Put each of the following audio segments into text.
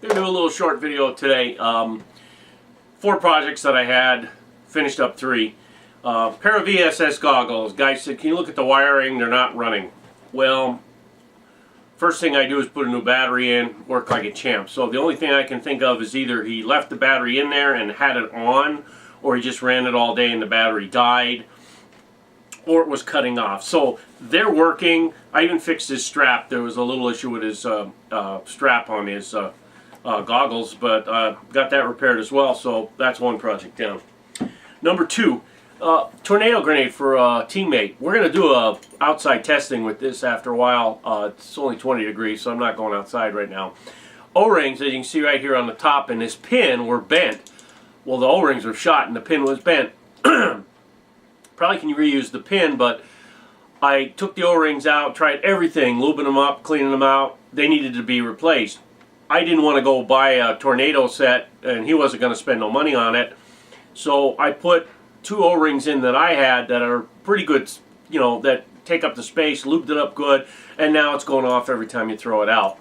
Gonna do a little short video today. 4 projects that I had, finished up 3. Pair of VSS goggles. Guy said, can you look at the wiring? They're not running. Well, first thing I do is put a new battery in, work like a champ. So the only thing I can think of is either he left the battery in there and had it on, or he just ran it all day and the battery died, or it was cutting off. So they're working. I even fixed his strap. There was a little issue with his strap on his goggles, but got that repaired as well, so that's one project down. Number 2, tornado grenade for a teammate. We're going to do outside testing with this after a while. It's only 20 degrees, so I'm not going outside right now. O-rings, as you can see right here on the top, and this pin were bent. Well, the O-rings were shot and the pin was bent. Probably can reuse the pin, but I took the O-rings out, tried everything, lubing them up, cleaning them out. They needed to be replaced. I didn't want to go buy a tornado set, and he wasn't going to spend no money on it. So I put 2 O-rings in that I had that are pretty good, you know, that take up the space, lubed it up good, and now it's going off every time you throw it out.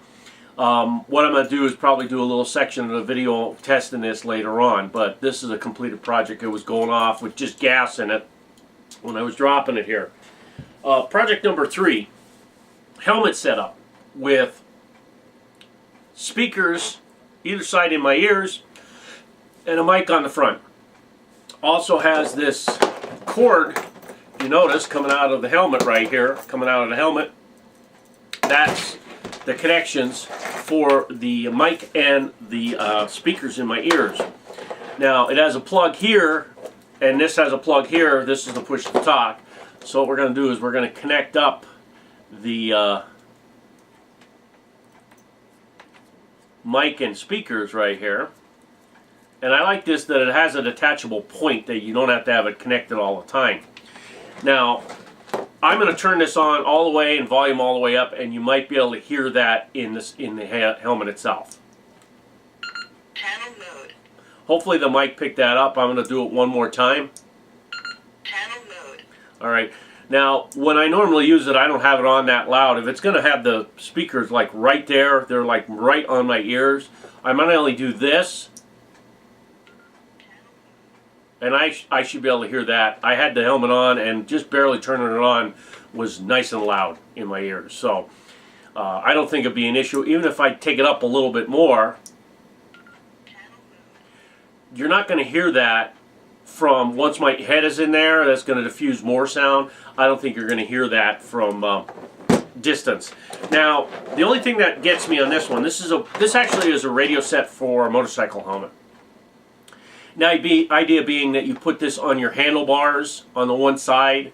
What I'm going to do is probably do a little section of the video testing this later on, but this is a completed project. It was going off with just gas in it when I was dropping it here. Project number 3, helmet setup with speakers either side in my ears and a mic on the front. Also has this cord, you notice, coming out of the helmet right here, coming out of the helmet. That's the connections for the mic and the speakers in my ears. Now it has a plug here, and this has a plug here. This is the push to talk. So what we're going to do is we're going to connect up the mic and speakers right here. And I like this that it has a detachable point that you don't have to have it connected all the time. Now I'm going to turn this on all the way and volume all the way up, and you might be able to hear that in the helmet itself. Panel mode. Hopefully the mic picked that up. I'm going to do it one more time. Panel mode. Alright, now when I normally use it, I don't have it on that loud. If it's going to have the speakers like right there, they're like right on my ears, I might only do this, and I should be able to hear that. I had the helmet on, and just barely turning it on was nice and loud in my ears. So I don't think it'd be an issue. Even if I take it up a little bit more, you're not going to hear that from once my head is in there. That's going to diffuse more sound. I don't think you're going to hear that from distance. Now, the only thing that gets me on this one, this actually is a radio set for a motorcycle helmet. Now, the idea being that you put this on your handlebars on the one side,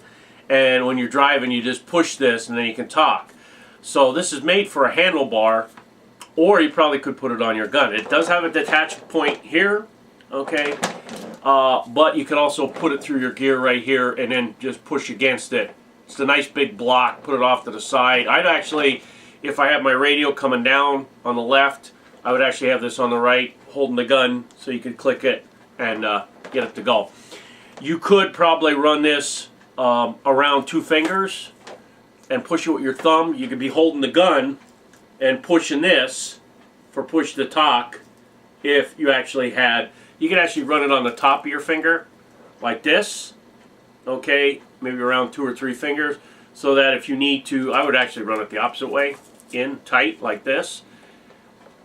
and when you're driving, you just push this, and then you can talk. So this is made for a handlebar, or you probably could put it on your gun. It does have a detach point here, okay, but you can also put it through your gear right here, and then just push against it. It's a nice big block. Put it off to the side. I'd actually, if I have my radio coming down on the left, I would actually have this on the right, holding the gun, so you could click it and get it to go. You could probably run this around 2 fingers and push it with your thumb. You could be holding the gun and pushing this for push to talk. If you actually had, you could actually run it on the top of your finger like this, okay, maybe around 2 or 3 fingers, so that if you need to, I would actually run it the opposite way, in tight like this.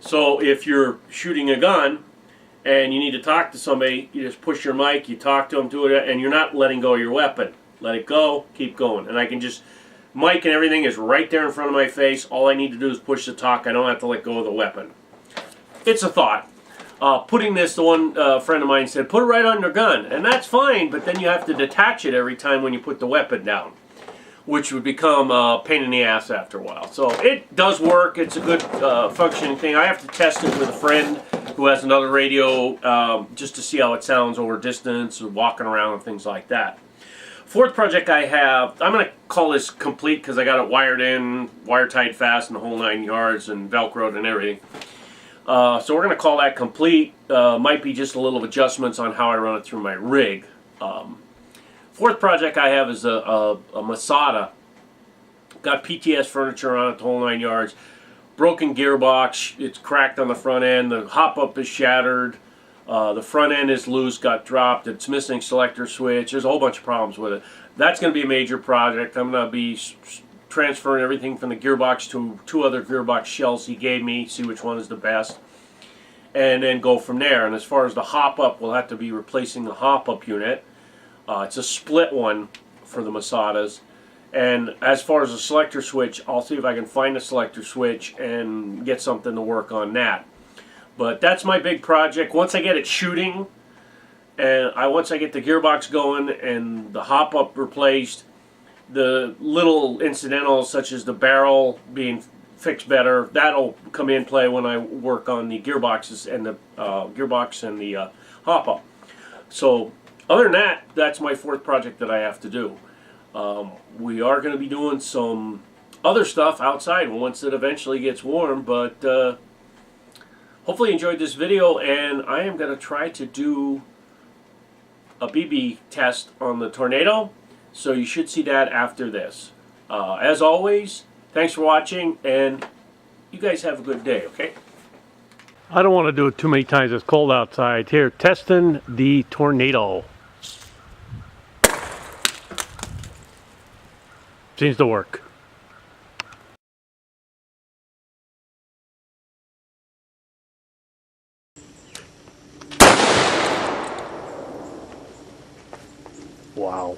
So if you're shooting a gun and you need to talk to somebody, you just push your mic, you talk to them, do it, and you're not letting go of your weapon. Let it go, keep going. And I can just, mic and everything is right there in front of my face. All I need to do is push the talk. I don't have to let go of the weapon. It's a thought. Putting this, the one friend of mine said, put it right on your gun. And that's fine, but then you have to detach it every time when you put the weapon down, which would become a pain in the ass after a while. So it does work. It's a good functioning thing. I have to test it with a friend who has another radio just to see how it sounds over distance or walking around and things like that. 4th project I have, I'm going to call this complete because I got it wired in, wire tied fast and the whole 9 yards and Velcroed and everything. So we're going to call that complete. Might be just a little adjustments on how I run it through my rig. 4th project I have is a Masada. Got PTS furniture on it, the whole 9 yards. broken gearbox. It's cracked on the front end. The hop-up is shattered. The front end is loose, got dropped. It's missing selector switch. There's a whole bunch of problems with it. That's going to be a major project. I'm going to be transferring everything from the gearbox to 2 other gearbox shells he gave me, see which one is the best, and then go from there. And as far as the hop-up, we'll have to be replacing the hop-up unit. It's a split one for the Masadas. And as far as the selector switch, I'll see if I can find a selector switch and get something to work on that. But that's my big project. Once I get it shooting, and once I get the gearbox going and the hop-up replaced, the little incidentals such as the barrel being fixed better, that'll come in play when I work on the gearboxes and the hop-up. So other than that, that's my 4th project that I have to do. We are going to be doing some other stuff outside once it eventually gets warm, but hopefully you enjoyed this video, and I am going to try to do a BB test on the Tornado, so you should see that after this. As always, thanks for watching, and you guys have a good day, okay? I don't want to do it too many times. It's cold outside. Here, testing the Tornado. Seems to work. Wow.